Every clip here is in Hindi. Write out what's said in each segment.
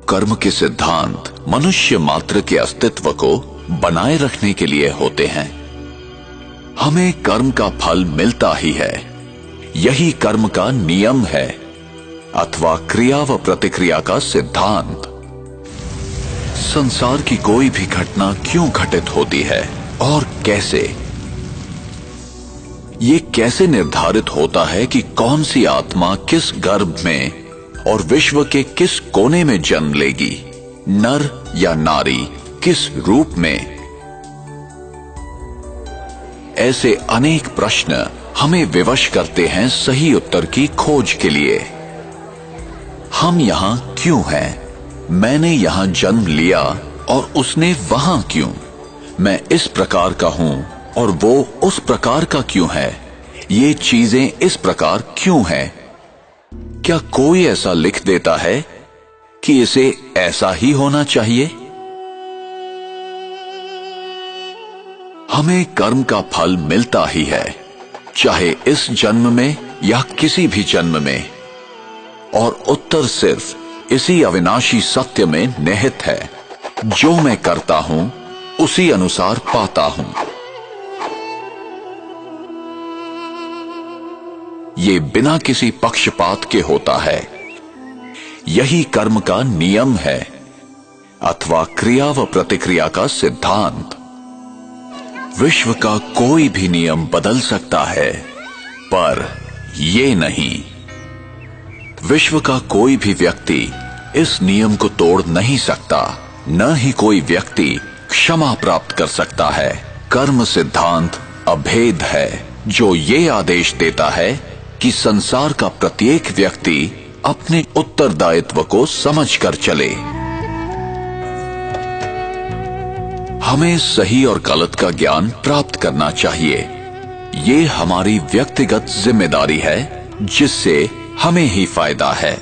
कर्म के सिद्धांत मनुष्य मात्र के अस्तित्व को बनाए रखने के लिए होते हैं। हमें कर्म का फल मिलता ही है, यही कर्म का नियम है अथवा क्रिया व प्रतिक्रिया का सिद्धांत। संसार की कोई भी घटना क्यों घटित होती है और कैसे, ये कैसे निर्धारित होता है कि कौन सी आत्मा किस गर्भ में और विश्व के किस कोने में जन्म लेगी, नर या नारी, किस रूप में। ऐसे अनेक प्रश्न हमें विवश करते हैं सही उत्तर की खोज के लिए। हम यहां क्यों हैं? मैंने यहां जन्म लिया और उसने वहां क्यों? मैं इस प्रकार का हूं और वो उस प्रकार का क्यों है? ये चीजें इस प्रकार क्यों हैं? क्या कोई ऐसा लिख देता है कि इसे ऐसा ही होना चाहिए? हमें कर्म का फल मिलता ही है, चाहे इस जन्म में या किसी भी जन्म में, और उत्तर सिर्फ इसी अविनाशी सत्य में निहित है, जो मैं करता हूं उसी अनुसार पाता हूं। ये बिना किसी पक्षपात के होता है, यही कर्म का नियम है अथवा क्रिया व प्रतिक्रिया का सिद्धांत। विश्व का कोई भी नियम बदल सकता है, पर ये नहीं। विश्व का कोई भी व्यक्ति इस नियम को तोड़ नहीं सकता, न ही कोई व्यक्ति क्षमा प्राप्त कर सकता है। कर्म सिद्धांत अभेद है, जो ये आदेश देता है कि संसार का प्रत्येक व्यक्ति अपने उत्तरदायित्व को समझकर चले। हमें सही और गलत का ज्ञान प्राप्त करना चाहिए। ये हमारी व्यक्तिगत जिम्मेदारी है, जिससे हमें ही फायदा है।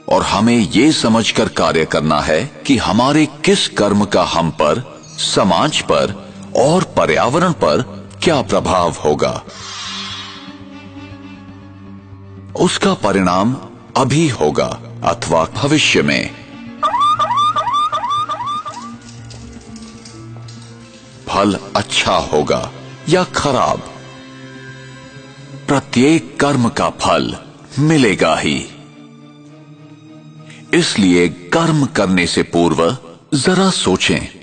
और हमें ये समझकर कार्य करना है कि हमारे किस कर्म का हम पर, समाज पर और पर्यावरण पर क्या प्रभाव होगा। उसका परिणाम अभी होगा अथवा भविष्य में। फल अच्छा होगा या खराब, प्रत्येक कर्म का फल मिलेगा ही। इसलिए कर्म करने से पूर्व जरा सोचें।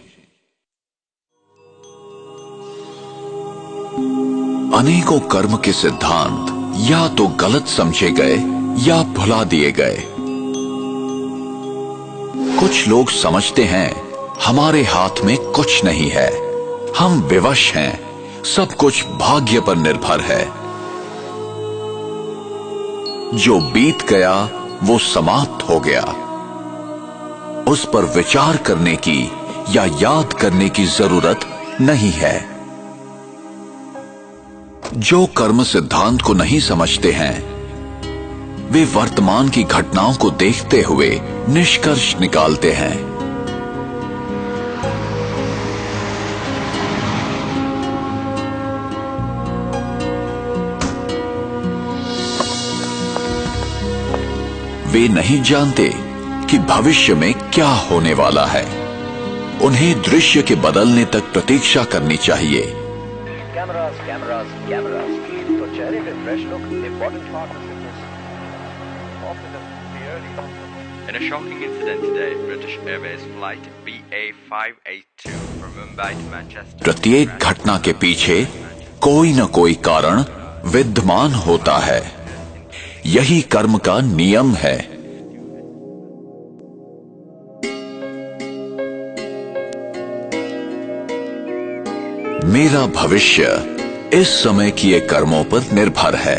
अनेकों कर्म के सिद्धांत या तो गलत समझे गए या भुला दिए गए। कुछ लोग समझते हैं हमारे हाथ में कुछ नहीं है, हम विवश हैं, सब कुछ भाग्य पर निर्भर है। जो बीत गया वो समाप्त हो गया, उस पर विचार करने की या याद करने की जरूरत नहीं है। जो कर्म सिद्धांत को नहीं समझते हैं, वे वर्तमान की घटनाओं को देखते हुए निष्कर्ष निकालते हैं। वे नहीं जानते कि भविष्य में क्या होने वाला है। उन्हें दृश्य के बदलने तक प्रतीक्षा करनी चाहिए। Cameras, cameras, cameras. तो चेहरे पे fresh look, important part of fitness. Often the early. In a shocking incident today, British Airways flight BA582 from Mumbai to Manchester. प्रत्येक घटना के पीछे कोई न कोई कारण विद्यमान होता है, यही कर्म का नियम है। मेरा भविष्य इस समय किए कर्मों पर निर्भर है।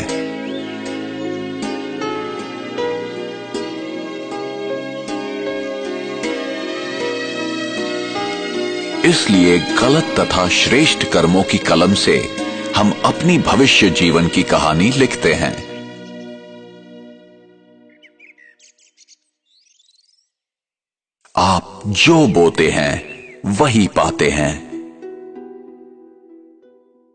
इसलिए गलत तथा श्रेष्ठ कर्मों की कलम से हम अपनी भविष्य जीवन की कहानी लिखते हैं। आप जो बोते हैं वही पाते हैं।